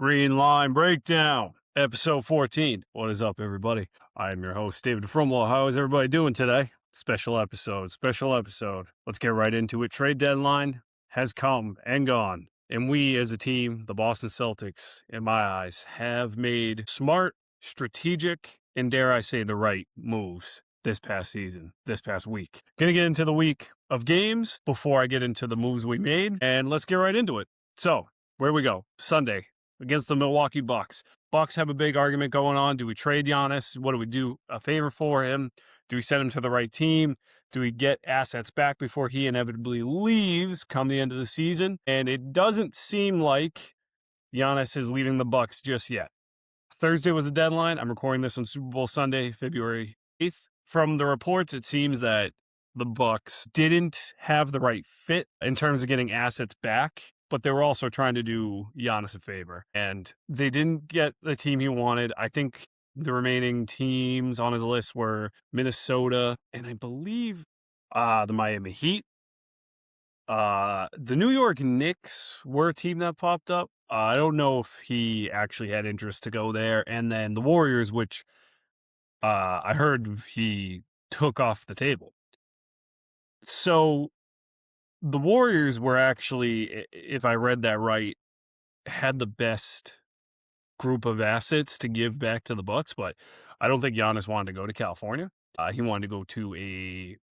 Green Line Breakdown, episode 14. What is up, everybody? I am your host, David Frumwell. How is everybody doing today? Special episode. Let's get right into it. Trade deadline has come and gone. And we, as a team, the Boston Celtics, in my eyes, have made smart, strategic, and dare I say the right moves this past season, this past week. Gonna get into the week of games before I get into the moves we made, and let's get right into it. So, where we go? Sunday against the Milwaukee Bucks. Bucks have a big argument going on. Do we trade Giannis? What do we do? A favor for him? Do we send him to the right team? Do we get assets back before he inevitably leaves come the end of the season? And it doesn't seem like Giannis is leaving the Bucks just yet. Thursday was the deadline. I'm recording this on Super Bowl Sunday, February 8th. From the reports, it seems that the Bucks didn't have the right fit in terms of getting assets back, but they were also trying to do Giannis a favor. And they didn't get the team he wanted. I think the remaining teams on his list were Minnesota and I believe the Miami Heat. The New York Knicks were a team that popped up. I don't know if he actually had interest to go there. And then the Warriors, which I heard he took off the table. So the Warriors were actually, if I read that right, had the best group of assets to give back to the Bucks, but I don't think Giannis wanted to go to California. He wanted to go to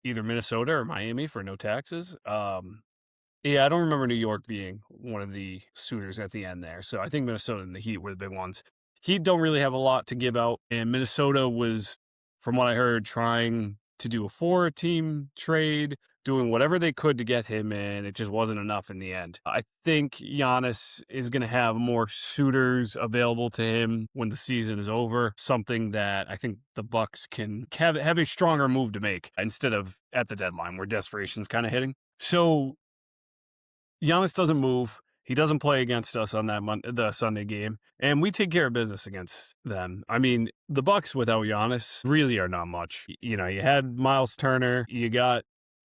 either Minnesota or Miami for no taxes. Yeah, I don't remember New York being one of the suitors at the end there. So I think Minnesota and the Heat were the big ones. Heat don't really have a lot to give out, and Minnesota was, from what I heard, trying to do a 4-team trade, doing whatever they could to get him, and it just wasn't enough in the end. I think Giannis is going to have more suitors available to him when the season is over, something that I think the Bucks can have a stronger move to make instead of at the deadline where desperation's kind of hitting. So Giannis doesn't move. He doesn't play against us on the Sunday game, and we take care of business against them. I mean, the Bucks without Giannis really are not much. You know, you had Miles Turner, you got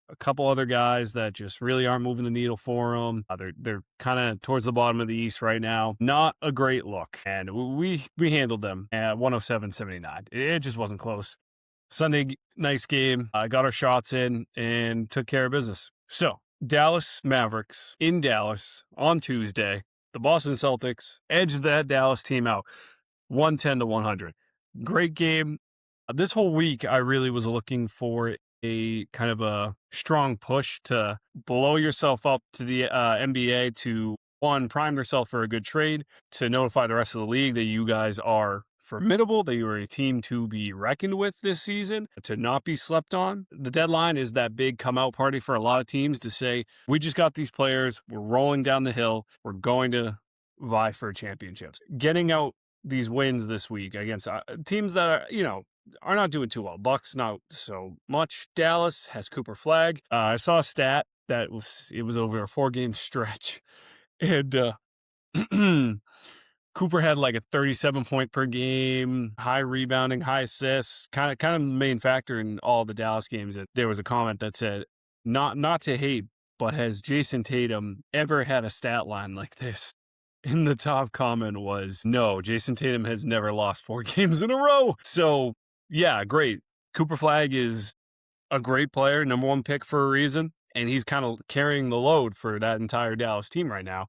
a couple other guys that just really aren't moving the needle for them. They're kind of towards the bottom of the East right now. Not a great look, and we handled them at 107-79. It just wasn't close. Sunday, nice game. I got our shots in and took care of business. So, Dallas Mavericks in Dallas on Tuesday. The Boston Celtics edged that Dallas team out 110-100. Great game. This whole week, I really was looking for a kind of a strong push to blow yourself up to the NBA to, one, prime yourself for a good trade, to notify the rest of the league that you guys are formidable, that you are a team to be reckoned with this season, to not be slept on. The deadline is that big come out party for a lot of teams to say, we just got these players, we're rolling down the hill, we're going to vie for championships. Getting out these wins this week against teams that are not doing too well. Bucks not so much. Dallas has Cooper Flag. I saw a stat that it was over a 4-game stretch, and Cooper had like a 37-point per game, high rebounding, high assists, kind of the main factor in all the Dallas games. And there was a comment that said, not to hate, but has Jason Tatum ever had a stat line like this? And the top comment was, no, Jason Tatum has never lost 4 games in a row. So, yeah, great. Cooper Flag is a great player, number 1 pick for a reason. And he's kind of carrying the load for that entire Dallas team right now,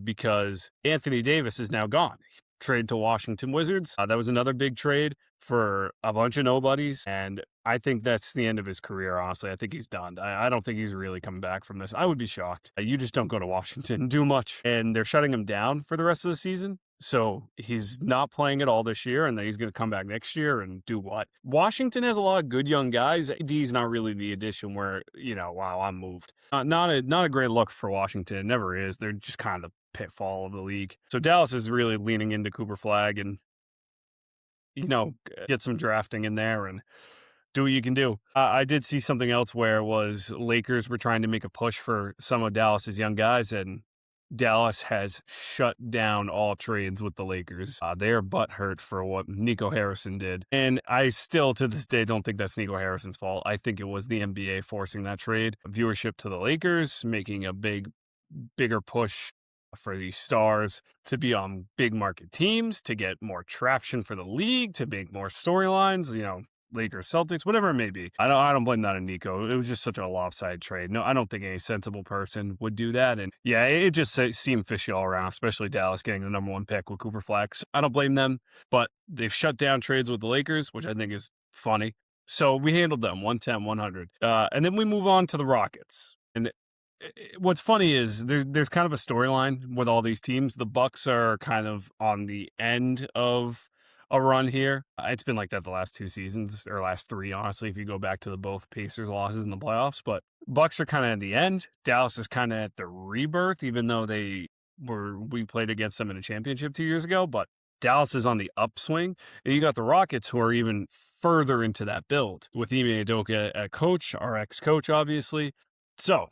because Anthony Davis is now gone. Trade to Washington Wizards. That was another big trade for a bunch of nobodies, and I think that's the end of his career, honestly. I think he's done. I don't think he's really coming back from this. I would be shocked. You just don't go to Washington and do much, and they're shutting him down for the rest of the season. So he's not playing at all this year, and then he's going to come back next year and do what? Washington has a lot of good young guys. AD's not really the addition where, wow, I'm moved. Not a great look for Washington. It never is. They're just kind of the pitfall of the league. So Dallas is really leaning into Cooper Flag and, get some drafting in there and do what you can do. I did see something else where it was Lakers were trying to make a push for some of Dallas's young guys, and Dallas has shut down all trades with the Lakers. They are butthurt for what Nico Harrison did. And I still, to this day, don't think that's Nico Harrison's fault. I think it was the NBA forcing that trade. Viewership to the Lakers, making a bigger push for these stars to be on big market teams, to get more traction for the league, to make more storylines, Lakers, Celtics, whatever it may be. I don't blame that on Nico. It was just such a lopsided trade. No, I don't think any sensible person would do that. And yeah, it just seemed fishy all around, especially Dallas getting the #1 pick with Cooper Flex. I don't blame them, but they've shut down trades with the Lakers, which I think is funny. So we handled them 110, 100. And then we move on to the Rockets. And what's funny is there's kind of a storyline with all these teams. The Bucks are kind of on the end of a run here. It's been like that the last 2 seasons, or last 3, honestly, if you go back to the both Pacers losses in the playoffs. But Bucks are kind of at the end. Dallas is kind of at the rebirth, even though we played against them in a championship 2 years ago. But Dallas is on the upswing. And you got the Rockets, who are even further into that build, with Ime Udoka at coach, our ex-coach, obviously. So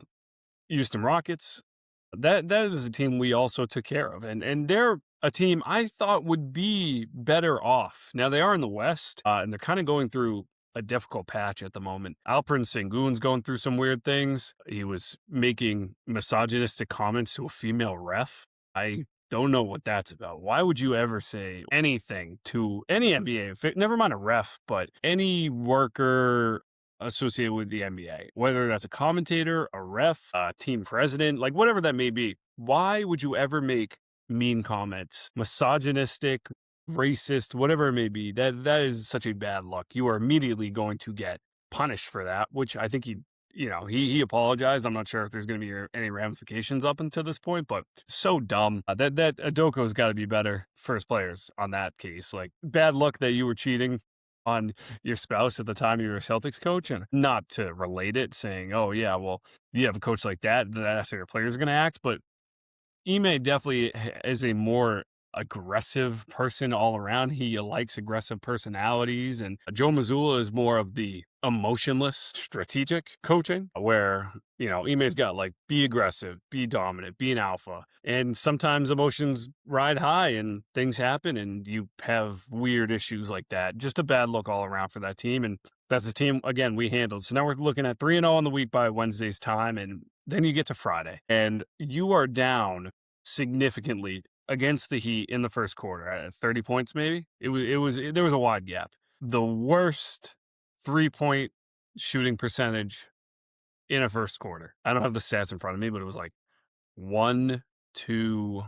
Houston Rockets, that is a team we also took care of. And they're a team I thought would be better off. Now, they are in the West, and they're kind of going through a difficult patch at the moment. Alperen Sengun's going through some weird things. He was making misogynistic comments to a female ref. I don't know what that's about. Why would you ever say anything to any NBA, never mind a ref, but any worker associated with the NBA, whether that's a commentator, a ref, a team president, like whatever that may be? Why would you ever make mean comments, misogynistic, racist, whatever it may be? That is such a bad look. You are immediately going to get punished for that, which I think he apologized. I'm not sure if there's going to be any ramifications up until this point, but so dumb. That Adoko's got to be better first players on that case. Like, bad luck that you were cheating on your spouse at the time you were a Celtics coach, and not to relate it, saying, oh yeah, well, you have a coach like that's how your players are going to act. But Ime definitely is a more aggressive person all around. He likes aggressive personalities, and Joe Mazzulla is more of the emotionless, strategic coaching, where, Ime's got like, be aggressive, be dominant, be an alpha. And sometimes emotions ride high and things happen and you have weird issues like that. Just a bad look all around for that team. And that's the team, again, we handled. So now we're looking at 3-0 on the week by Wednesday's time. And then you get to Friday and you are down significantly against the Heat in the first quarter at 30 points, maybe. There was a wide gap. The worst 3-point shooting percentage in a first quarter. I don't have the stats in front of me, but it was like 1 to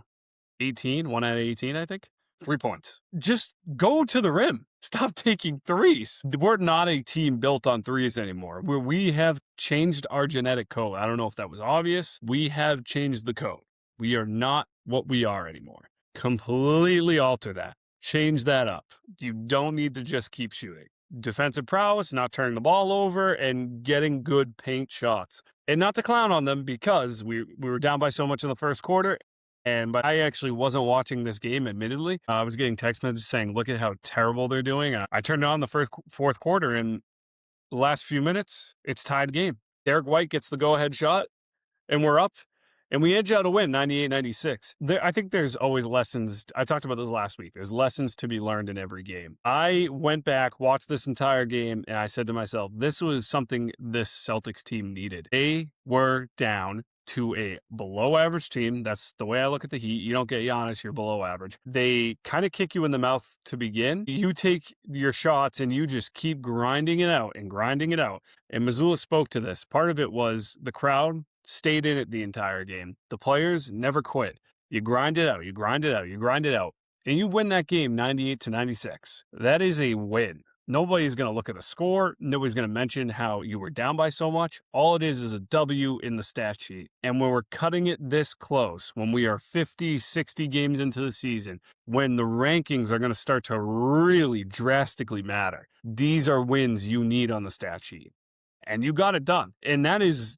18, 1 out of 18, I think. 3 points. Just go to the rim. Stop taking threes. We're not a team built on threes anymore. We have changed our genetic code. I don't know if that was obvious. We have changed the code. We are not what we are anymore. Completely alter that. Change that up. You don't need to just keep shooting. Defensive prowess, not turning the ball over, and getting good paint shots. And not to clown on them, because we were down by so much in the first quarter. But I actually wasn't watching this game, admittedly. I was getting text messages saying, look at how terrible they're doing. I turned on the fourth quarter, and the last few minutes, it's tied game. Derek White gets the go-ahead shot, and we're up. And we edge out a win, 98-96. I think there's always lessons. I talked about this last week. There's lessons to be learned in every game. I went back, watched this entire game, and I said to myself, this was something this Celtics team needed. They were down to a below average team. That's the way I look at the Heat. You don't get Giannis, you're below average. They kind of kick you in the mouth to begin. You take your shots and you just keep grinding it out and grinding it out. And Mazzulla spoke to this. Part of it was the crowd stayed in it the entire game. The players never quit. You grind it out, you grind it out, you grind it out, and you win that game 98-96. That is a win. Nobody's going to look at the score. Nobody's going to mention how you were down by so much. All it is a W in the stat sheet. And when we're cutting it this close, when we are 50, 60 games into the season, when the rankings are going to start to really drastically matter, these are wins you need on the stat sheet. And you got it done. And that is,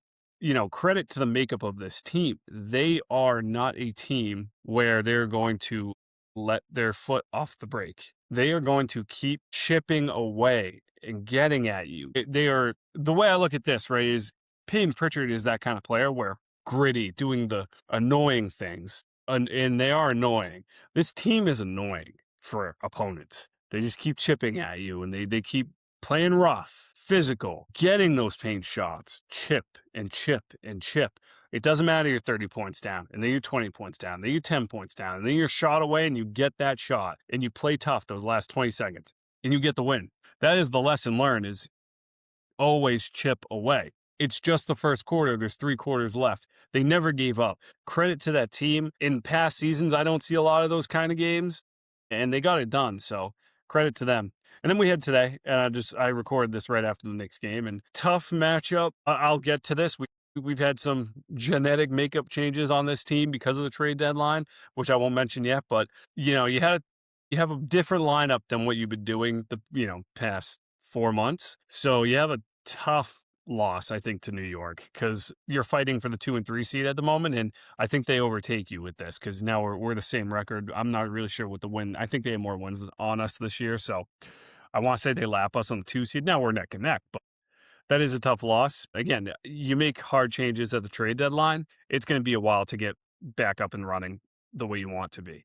credit to the makeup of this team. They are not a team where they're going to let their foot off the brake. They are going to keep chipping away and getting at you. The way I look at this, right, is Payton Pritchard is that kind of player where gritty, doing the annoying things, and they are annoying. This team is annoying for opponents. They just keep chipping at you, and they keep playing rough, physical, getting those paint shots, chip and chip and chip. It doesn't matter you're 30 points down, and then you're 20 points down, then you're 10 points down, and then you're shot away and you get that shot, and you play tough those last 20 seconds, and you get the win. That is the lesson learned, is always chip away. It's just the first quarter. There's 3 quarters left. They never gave up. Credit to that team. In past seasons, I don't see a lot of those kind of games, and they got it done. So credit to them. And then we had today, and I recorded this right after the Knicks game, and tough matchup. I'll get to this. We've had some genetic makeup changes on this team because of the trade deadline, which I won't mention yet. But you have a different lineup than what you've been doing the past 4 months. So you have a tough loss, I think, to New York, because you're fighting for the 2 and 3 seed at the moment, and I think they overtake you with this, because now we're the same record. I'm not really sure what the win. I think they have more wins on us this year, so I want to say they lap us on the 2 seed. Now we're neck and neck, but that is a tough loss. Again, you make hard changes at the trade deadline. It's going to be a while to get back up and running the way you want to be.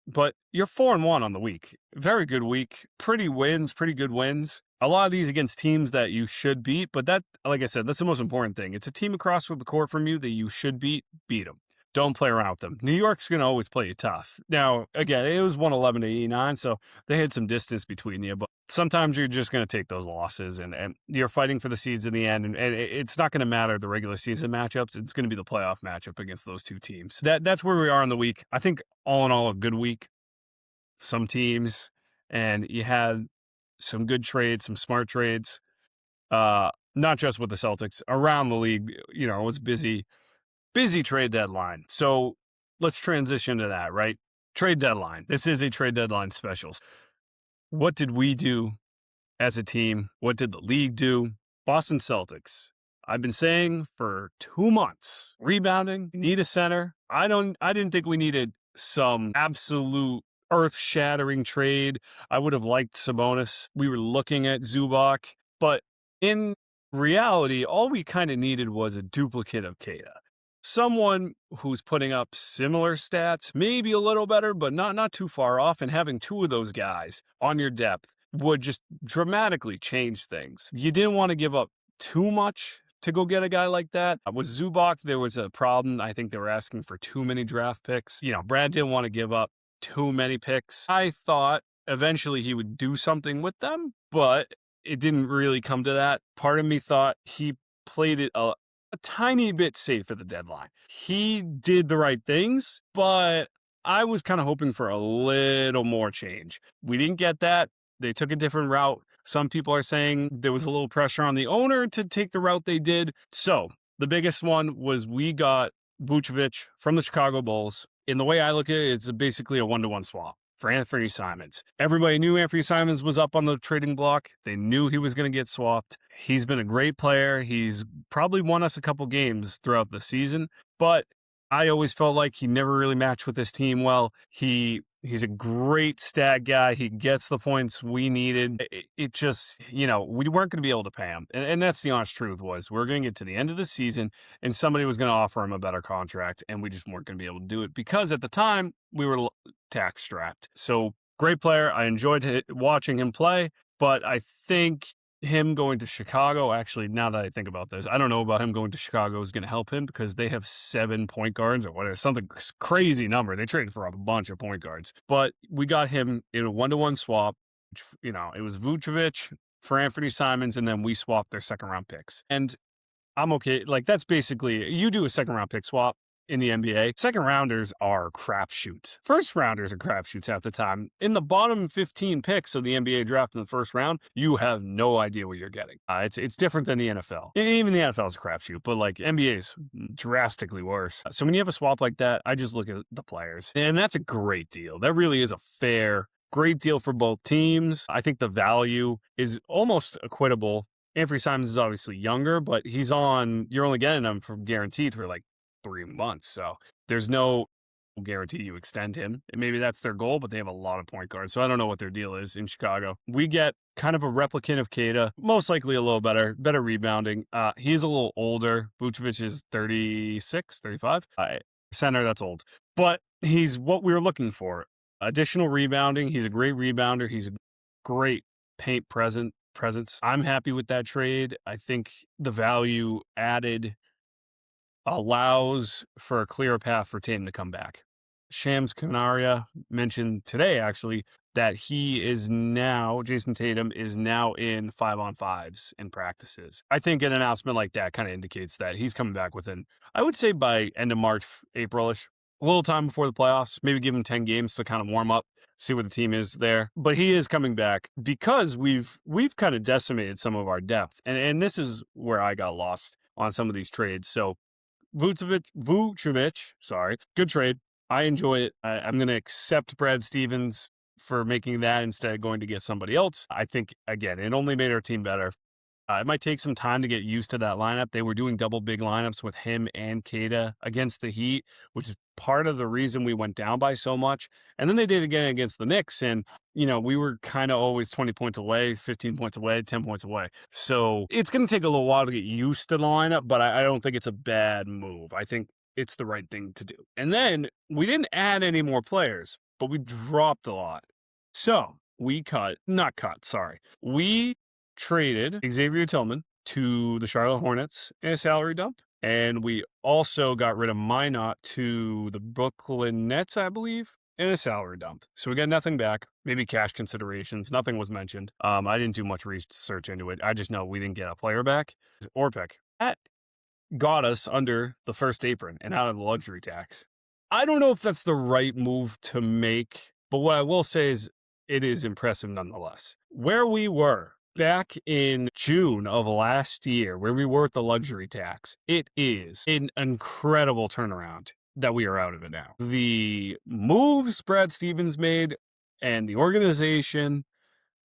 But you're 4-1 on the week. Very good week. Pretty good wins. A lot of these against teams that you should beat, but that, like I said, that's the most important thing. It's a team across the court from you that you should beat them. Don't play around with them. New York's going to always play you tough. Now, again, it was 111-89, so they had some distance between you, but sometimes you're just going to take those losses, and you're fighting for the seeds in the end, and it's not going to matter the regular season matchups. It's going to be the playoff matchup against those two teams. That's where we are in the week. I think all in all, a good week. Some teams, and you had some good trades, some smart trades, not just with the Celtics. Around the league, it was busy trade deadline. So let's transition to that, right? Trade deadline. This is a trade deadline special. What did we do as a team? What did the league do? Boston Celtics. I've been saying for 2 months, rebounding, need a center. I didn't think we needed some absolute earth-shattering trade. I would have liked Sabonis. We were looking at Zubac, but in reality, all we kind of needed was a duplicate of Teoh. Someone who's putting up similar stats, maybe a little better, but not too far off, and having 2 of those guys on your depth would just dramatically change things. You didn't want to give up too much to go get a guy like that. With Zubac, there was a problem. I think they were asking for too many draft picks. Brad didn't want to give up too many picks. I thought eventually he would do something with them, but it didn't really come to that. Part of me thought he played it a tiny bit safe at the deadline. He did the right things, but I was kind of hoping for a little more change. We didn't get that. They took a different route. Some people are saying there was a little pressure on the owner to take the route they did. So the biggest one was we got Vucevic from the Chicago Bulls. In the way I look at it, it's basically a 1-to-1 swap for Anthony Simons. Everybody knew Anthony Simons was up on the trading block. They knew he was going to get swapped. He's been a great player. He's probably won us a couple games throughout the season, but I always felt like he never really matched with this team well. He's a great stat guy. He gets the points we needed. It just, we weren't going to be able to pay him. And that's the honest truth was we're going to get to the end of the season and somebody was going to offer him a better contract and we just weren't going to be able to do it because at the time we were tax strapped. So great player. I enjoyed watching him play, but I think him going to Chicago, actually, now that I think about this, I don't know about him going to Chicago is going to help him because they have 7 point guards or whatever, something crazy number. They traded for a bunch of point guards, but we got him in a 1-to-1 swap. It was Vucevic for Anthony Simons, and then we swapped their second round picks. And I'm okay. Like, that's basically, you do a second round pick swap in the NBA. Second rounders are crapshoots. First rounders are crapshoots at the time. In the bottom 15 picks of the NBA draft in the first round, you have no idea what you're getting. It's different than the NFL. Even the NFL is a crapshoot, but like NBA is drastically worse. So when you have a swap like that, I just look at the players, and that's a great deal. That really is a fair, great deal for both teams. I think the value is almost equitable. Anthony Simons is obviously younger, but you're only getting him for guaranteed for like 3 months. So there's no guarantee you extend him. And maybe that's their goal, but they have a lot of point guards. So I don't know what their deal is in Chicago. We get kind of a replicant of Teoh, most likely a little better rebounding. He's a little older. Vucevic is 36, 35. Center, that's old. But he's what we were looking for. Additional rebounding. He's a great rebounder. He's a great paint presence. I'm happy with that trade. I think the value added allows for a clear path for Tatum to come back. Shams Canaria mentioned today, actually, that Jason Tatum is now in 5-on-5s in practices. I think an announcement like that kind of indicates that he's coming back within, I would say by end of March, April-ish, a little time before the playoffs, maybe give him 10 games to kind of warm up, see where the team is there. But he is coming back because we've kind of decimated some of our depth. And this is where I got lost on some of these trades. So Vucevic, sorry, good trade. I enjoy it. I'm going to accept Brad Stevens for making that instead of going to get somebody else. I think, again, it only made our team better. It might take some time to get used to that lineup. They were doing double big lineups with him and Kata against the Heat, which is part of the reason we went down by so much. And then they did it again against the Knicks. And, we were kind of always 20 points away, 15 points away, 10 points away. So it's going to take a little while to get used to the lineup, but I don't think it's a bad move. I think it's the right thing to do. And then we didn't add any more players, but we dropped a lot. So we traded Xavier Tillman to the Charlotte Hornets in a salary dump. And we also got rid of Minot to the Brooklyn Nets, I believe, in a salary dump. So we got nothing back, maybe cash considerations. Nothing was mentioned. I didn't do much research into it. I just know we didn't get a player back or pick. That got us under the first apron and out of the luxury tax. I don't know if that's the right move to make, but what I will say is it is impressive nonetheless. Where we were back in June of last year, where we were with the luxury tax, it is an incredible turnaround that we are out of it now. The moves Brad Stevens made and the organization,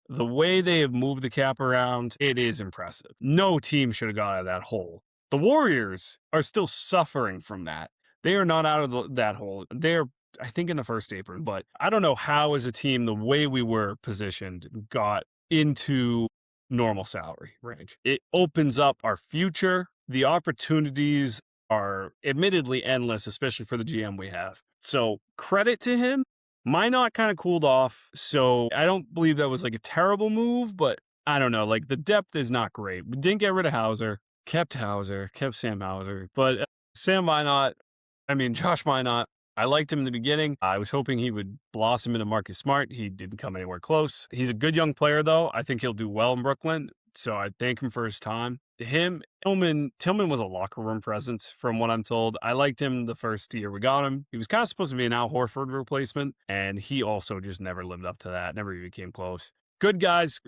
the way they have moved the cap around, it is impressive. No team should have got out of that hole. The Warriors are still suffering from that. They are not out of that hole. They're, I think, in the first apron, but I don't know how as a team, the way we were positioned, got into normal salary range. It opens up our future. The opportunities are admittedly endless, especially for the GM we have. So credit to him. Minot kind of cooled off. So I don't believe that was like a terrible move, but I don't know. Like the depth is not great. We didn't get rid of Hauser, kept Sam Hauser, but Josh Minot, I liked him in the beginning. I was hoping he would blossom into Marcus Smart. He didn't come anywhere close. He's a good young player, though. I think he'll do well in Brooklyn, so I thank him for his time. Tillman was a locker room presence, from what I'm told. I liked him the first year we got him. He was kind of supposed to be an Al Horford replacement, and he also just never lived up to that, never even came close. Good guys,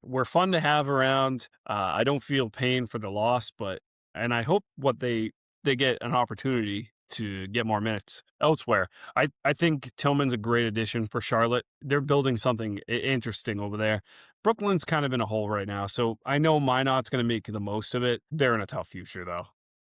we're fun to have around. I don't feel pain for the loss, and I hope they get an opportunity to get more minutes elsewhere. I think Tillman's a great addition for Charlotte. They're building something interesting over there. Brooklyn's kind of in a hole right now, so I know Minot's going to make the most of it. They're in a tough future, though.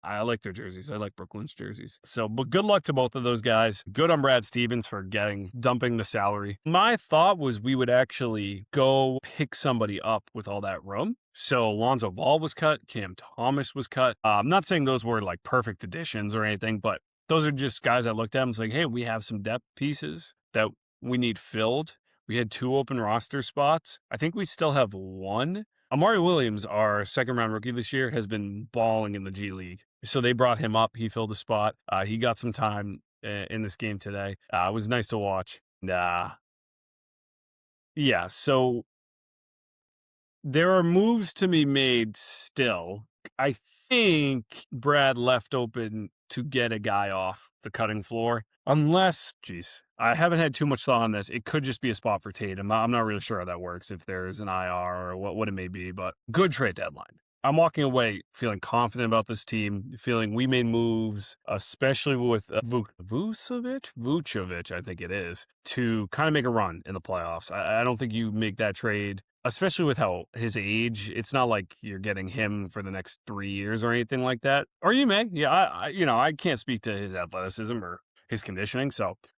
I like their jerseys. I like Brooklyn's jerseys. So, but good luck to both of those guys. Good on Brad Stevens for dumping the salary. My thought was we would actually go pick somebody up with all that room. So Lonzo Ball was cut. Cam Thomas was cut. I'm not saying those were like perfect additions or anything, but those are just guys I looked at and was like, hey, we have some depth pieces that we need filled. We had 2 open roster spots. I think we still have 1. Amari Williams, our second-round rookie this year, has been balling in the G League. So they brought him up. He filled the spot. He got some time in this game today. It was nice to watch. So there are moves to be made still. I think Brad left open to get a guy off the cutting floor. Unless, I haven't had too much thought on this. It could just be a spot for Tatum. I'm not really sure how that works, if there's an IR or what it may be, but good trade deadline. I'm walking away feeling confident about this team, feeling we made moves, especially with Vucevic, I think it is, to kind of make a run in the playoffs. I don't think you make that trade, especially with how his age. It's not like you're getting him for the next 3 years or anything like that. Or you may. Yeah, I can't speak to his athleticism or his conditioning.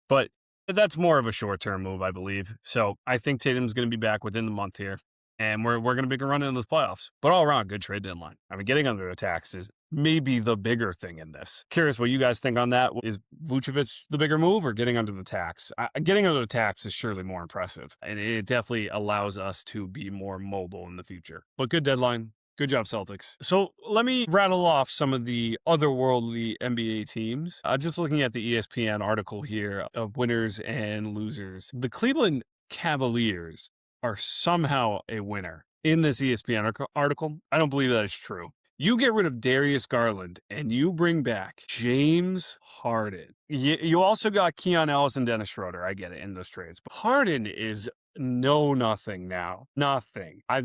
But that's more of a short-term move, I believe. So I think Tatum's going to be back within the month here, and we're going to make a run in those playoffs. But all around, good trade deadline. Getting under the tax is maybe the bigger thing in this. Curious what you guys think on that. Is Vucevic the bigger move or getting under the tax? Getting under the tax is surely more impressive, and it definitely allows us to be more mobile in the future. But good deadline. Good job, Celtics. So let me rattle off some of the otherworldly NBA teams. Just looking at the ESPN article here of winners and losers. The Cleveland Cavaliers are somehow a winner in this ESPN article. I don't believe that is true. You get rid of Darius Garland and you bring back James Harden. You also got Keon Ellis and Dennis Schroeder. I get it in those trades. But Harden is nothing now. Nothing. I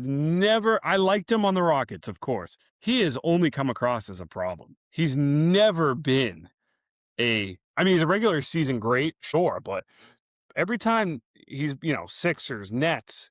liked him on the Rockets, of course. He has only come across as a problem. He's never been he's a regular season great, sure, but every time he's, Sixers, Nets,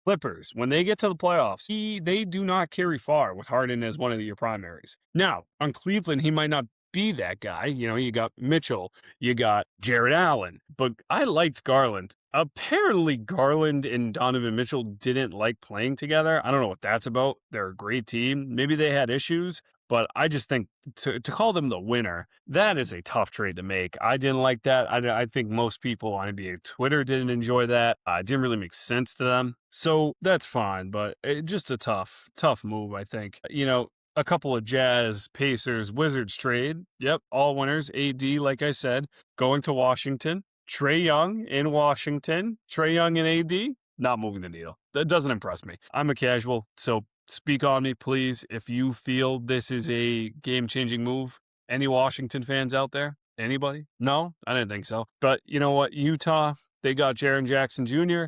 Clippers, when they get to the playoffs, they do not carry far with Harden as one of your primaries. Now, on Cleveland, he might not be that guy. You got Mitchell, you got Jared Allen, but I liked Garland. Apparently, Garland and Donovan Mitchell didn't like playing together. I don't know what that's about. They're a great team. Maybe they had issues. But I just think to call them the winner, that is a tough trade to make. I didn't like that. I think most people on NBA Twitter didn't enjoy that. It didn't really make sense to them. So that's fine, but just a tough move, I think. A couple of Jazz, Pacers, Wizards trade. Yep, all winners. AD, like I said, going to Washington. Trae Young in Washington. Trae Young and AD, not moving the needle. That doesn't impress me. I'm a casual, so speak on me, please, if you feel this is a game-changing move. Any Washington fans out there? Anybody? No? I didn't think so. But you know what? Utah, they got Jaren Jackson Jr.,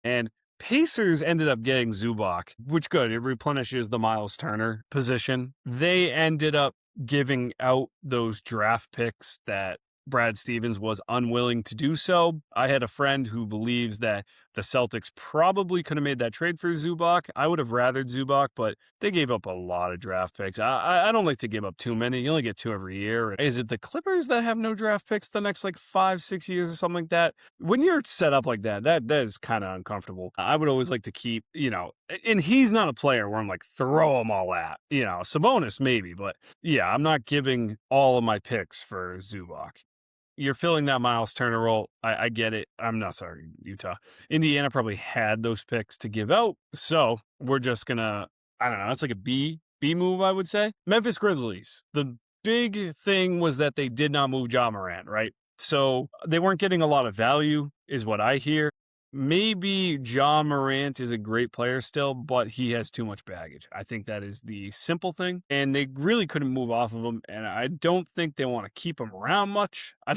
and Pacers ended up getting Zubac, which good. It replenishes the Miles Turner position. They ended up giving out those draft picks that Brad Stevens was unwilling to do so. I had a friend who believes that the Celtics probably could have made that trade for Zubac. I would have rathered Zubac, but they gave up a lot of draft picks. I don't like to give up too many. You only get 2 every year. Is it the Clippers that have no draft picks the next 5-6 years or something like that? When you're set up like that is kind of uncomfortable. I would always like to keep, and he's not a player where I'm throw them all at, Sabonis maybe, but yeah, I'm not giving all of my picks for Zubac. You're filling that Miles Turner role. I get it. I'm not sorry, Utah. Indiana probably had those picks to give out. So we're just going to, I don't know, it's like a B move, I would say. Memphis Grizzlies. The big thing was that they did not move Ja Morant, right? So they weren't getting a lot of value, is what I hear. Maybe Ja Morant is a great player still, but he has too much baggage. I think that is the simple thing. And they really couldn't move off of him. And I don't think they want to keep him around much. I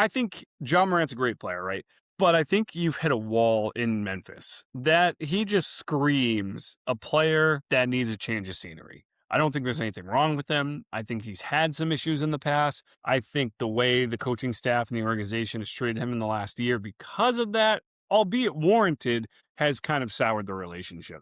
think Ja Morant's a great player, right? But I think you've hit a wall in Memphis that he just screams a player that needs a change of scenery. I don't think there's anything wrong with him. I think he's had some issues in the past. I think the way the coaching staff and the organization has treated him in the last year because of that, albeit warranted, has kind of soured the relationship.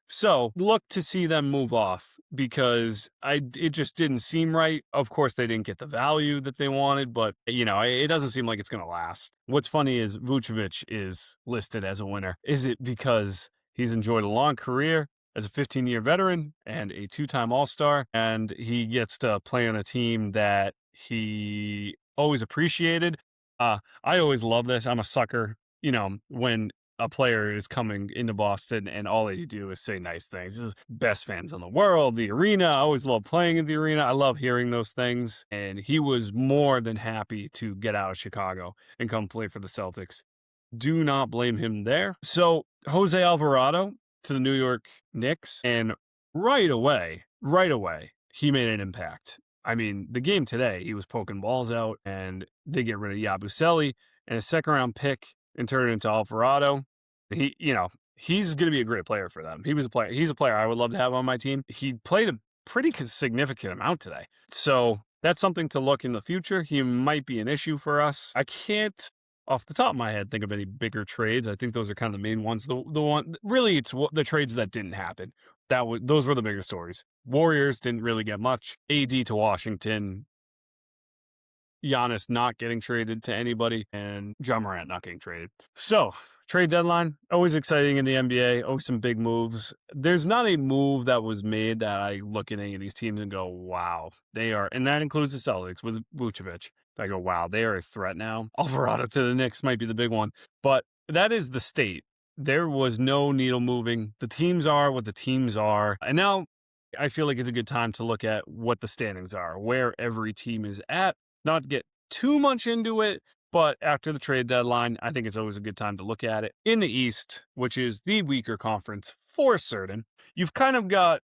So look to see them move off because it just didn't seem right. Of course, they didn't get the value that they wanted, but it doesn't seem like it's going to last. What's funny is Vucevic is listed as a winner. Is it because he's enjoyed a long career as a 15-year veteran and a 2-time All-Star, and he gets to play on a team that he always appreciated? I always love this. I'm a sucker. When a player is coming into Boston and all they do is say nice things. Just best fans in the world, the arena. I always love playing in the arena. I love hearing those things. And he was more than happy to get out of Chicago and come play for the Celtics. Do not blame him there. So Jose Alvarado to the New York Knicks, and right away, he made an impact. I mean, the game today, he was poking balls out, and they get rid of Yabusele and a second-round pick and turn it into Alvarado. He's going to be a great player for them. He's a player I would love to have on my team. He played a pretty significant amount today. So that's something to look in the future. He might be an issue for us. I can't, off the top of my head, think of any bigger trades. I think those are kind of the main ones. It's the trades that didn't happen. Those were the bigger stories. Warriors didn't really get much. AD to Washington. Giannis not getting traded to anybody, and Ja Morant not getting traded. So, trade deadline, always exciting in the NBA, always some big moves. There's not a move that was made that I look at any of these teams and go, wow, they are, and that includes the Celtics with Vucevic. I go, wow, they are a threat now. Alvarado to the Knicks might be the big one, but that is the state. There was no needle moving. The teams are what the teams are. And now I feel like it's a good time to look at what the standings are, where every team is at, not get too much into it, but after the trade deadline, I think it's always a good time to look at it. In the East, which is the weaker conference for certain, you've kind of got,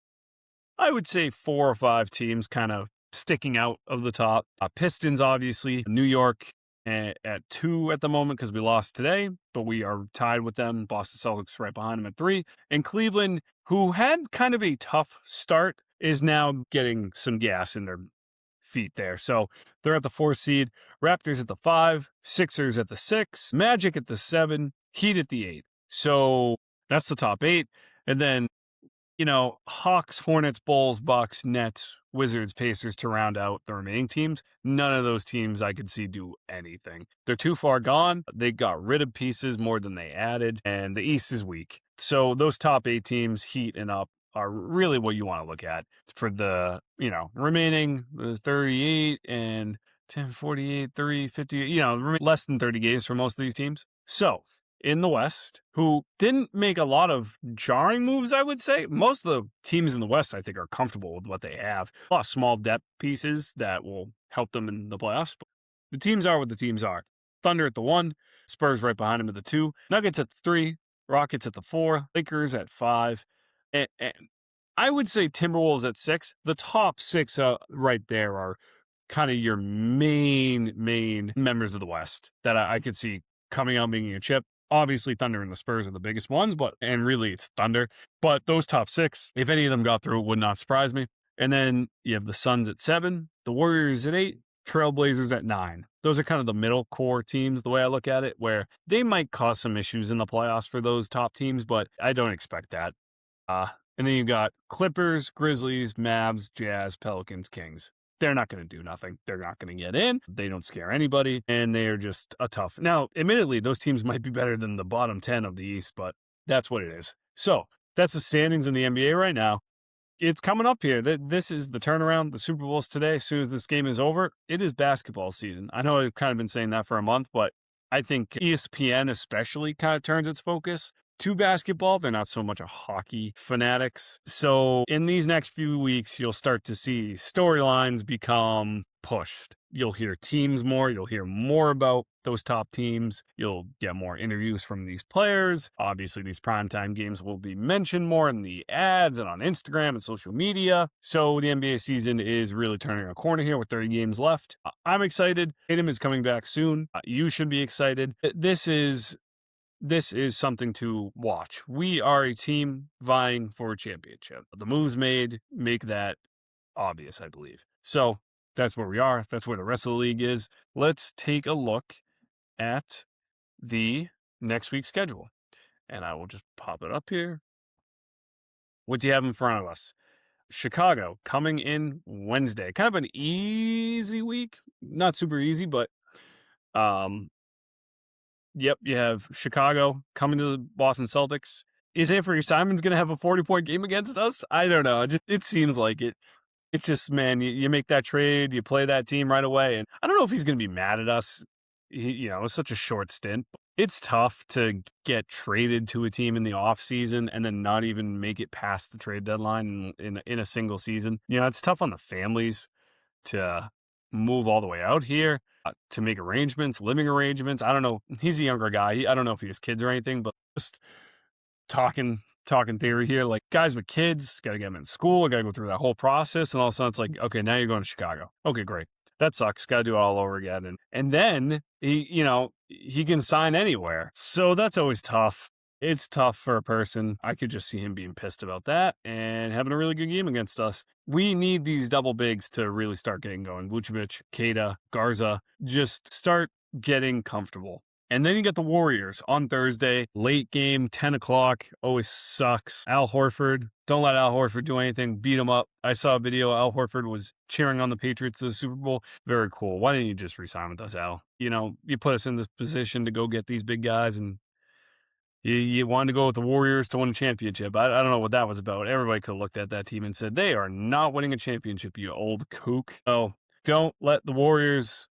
I would say, 4 or 5 teams kind of sticking out of the top. Pistons, obviously, New York at 2 at the moment because we lost today, but we are tied with them. Boston Celtics right behind them at 3. And Cleveland, who had kind of a tough start, is now getting some gas in their feet there. So they're at the 4 seed, Raptors at the 5, Sixers at the 6, Magic at the 7, Heat at the 8. So that's the top 8. And then, Hawks, Hornets, Bulls, Bucks, Nets, Wizards, Pacers to round out the remaining teams. None of those teams I could see do anything. They're too far gone. They got rid of pieces more than they added, and the East is weak. So those top 8 teams, Heat and up, are really what you want to look at for the, remaining 38 and 10, 48, 30, 50, less than 30 games for most of these teams. So in the West, who didn't make a lot of jarring moves, I would say. Most of the teams in the West, I think, are comfortable with what they have. A lot of small depth pieces that will help them in the playoffs. But the teams are what the teams are. Thunder at the 1, Spurs right behind them at the 2, Nuggets at the 3, Rockets at the 4, Lakers at 5, and I would say Timberwolves at 6. The top 6 right there are kind of your main members of the West that I could see coming out making a chip. Obviously, Thunder and the Spurs are the biggest ones, and really it's Thunder. But those top 6, if any of them got through, it would not surprise me. And then you have the Suns at 7, the Warriors at 8, Trailblazers at 9. Those are kind of the middle core teams, the way I look at it, where they might cause some issues in the playoffs for those top teams, but I don't expect that. And then you've got Clippers, Grizzlies, Mavs, Jazz, Pelicans, Kings. They're not going to do nothing. They're not going to get in. They don't scare anybody, and they are just a tough. Now, admittedly, those teams might be better than the bottom 10 of the East, but that's what it is. So that's the standings in the NBA right now. It's coming up here. This is the turnaround. The Super Bowl's today. As soon as this game is over, it is basketball season. I know I've kind of been saying that for a month, but I think ESPN especially kind of turns its focus to basketball. They're not so much a hockey fanatics. So in these next few weeks, you'll start to see storylines become pushed. You'll hear teams more. You'll hear more about those top teams. You'll get more interviews from these players. Obviously, these primetime games will be mentioned more in the ads and on Instagram and social media. So the NBA season is really turning a corner here with 30 games left. I'm excited. Tatum is coming back soon. You should be excited. This is something to watch. We are a team vying for a championship. The moves made make that obvious, I believe. So that's where we are. That's where the rest of the league is. Let's take a look at the next week's schedule. And I will just pop it up here. What do you have in front of us? Chicago coming in Wednesday. Kind of an easy week. Not super easy, but yep, you have Chicago coming to the Boston Celtics. Is Anthony Simons going to have a 40-point game against us? I don't know. It seems like it. It's just, man, you make that trade, you play that team right away. And I don't know if he's going to be mad at us. It was such a short stint. It's tough to get traded to a team in the offseason and then not even make it past the trade deadline in a single season. It's tough on the families to move all the way out here. To make arrangements, living arrangements. I don't know. He's a younger guy. I don't know if he has kids or anything, but just talking theory here. Like, guys with kids, got to get them in school. Got to go through that whole process. And all of a sudden it's like, okay, now you're going to Chicago. Okay, great. That sucks. Got to do it all over again. And then he can sign anywhere. So that's always tough. It's tough for a person. I could just see him being pissed about that and having a really good game against us. We need these double bigs to really start getting going. Vucevic, Keita, Garza, just start getting comfortable. And then you get the Warriors on Thursday, late game, 10 o'clock, always sucks. Al Horford, don't let Al Horford do anything, beat him up. I saw a video, Al Horford was cheering on the Patriots to the Super Bowl. Very cool. Why didn't you just resign with us, Al? You put us in this position to go get these big guys, and you wanted to go with the Warriors to win a championship. I don't know what that was about. Everybody could have looked at that team and said, they are not winning a championship, you old kook. So don't let the Warriors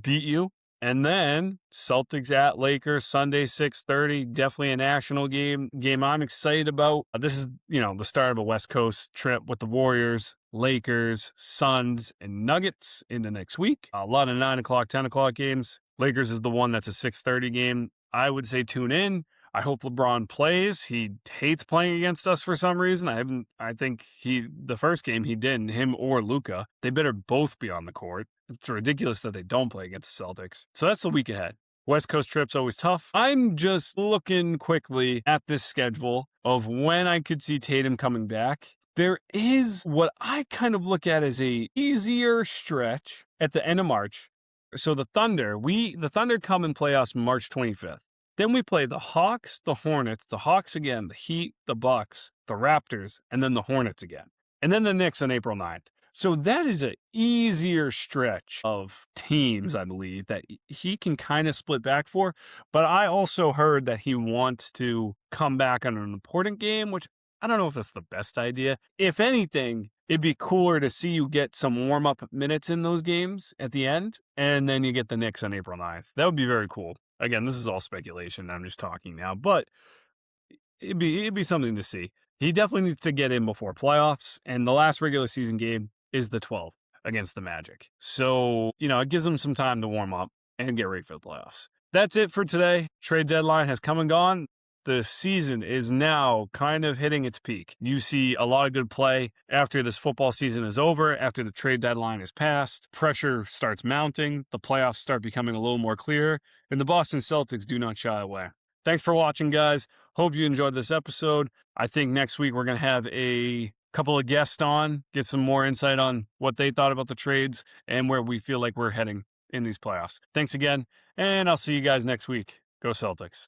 beat you. And then Celtics at Lakers, Sunday, 6:30. Definitely a national game I'm excited about. This is, the start of a West Coast trip with the Warriors, Lakers, Suns, and Nuggets in the next week. A lot of 9 o'clock, 10 o'clock games. Lakers is the one that's a 6:30 game. I would say tune in. I hope LeBron plays. He hates playing against us for some reason. I think the first game he didn't, him or Luka. They better both be on the court. It's ridiculous that they don't play against the Celtics. So that's the week ahead. West Coast trip's always tough. I'm just looking quickly at this schedule of when I could see Tatum coming back. There is what I kind of look at as a easier stretch at the end of March. So the Thunder come and play us March 25th. Then we play the Hawks, the Hornets, the Hawks again, the Heat, the Bucks, the Raptors, and then the Hornets again. And then the Knicks on April 9th. So that is an easier stretch of teams, I believe, that he can kind of split back for. But I also heard that he wants to come back on an important game, which I don't know if that's the best idea. If anything, it'd be cooler to see you get some warm-up minutes in those games at the end, and then you get the Knicks on April 9th. That would be very cool. Again, this is all speculation. I'm just talking now, but it'd be something to see. He definitely needs to get in before playoffs, and the last regular season game is the 12th against the Magic. So, it gives him some time to warm up and get ready for the playoffs. That's it for today. Trade deadline has come and gone. The season is now kind of hitting its peak. You see a lot of good play after this football season is over, after the trade deadline is passed. Pressure starts mounting. The playoffs start becoming a little more clear, and the Boston Celtics do not shy away. Thanks for watching, guys. Hope you enjoyed this episode. I think next week we're going to have a couple of guests on, get some more insight on what they thought about the trades and where we feel like we're heading in these playoffs. Thanks again, and I'll see you guys next week. Go Celtics.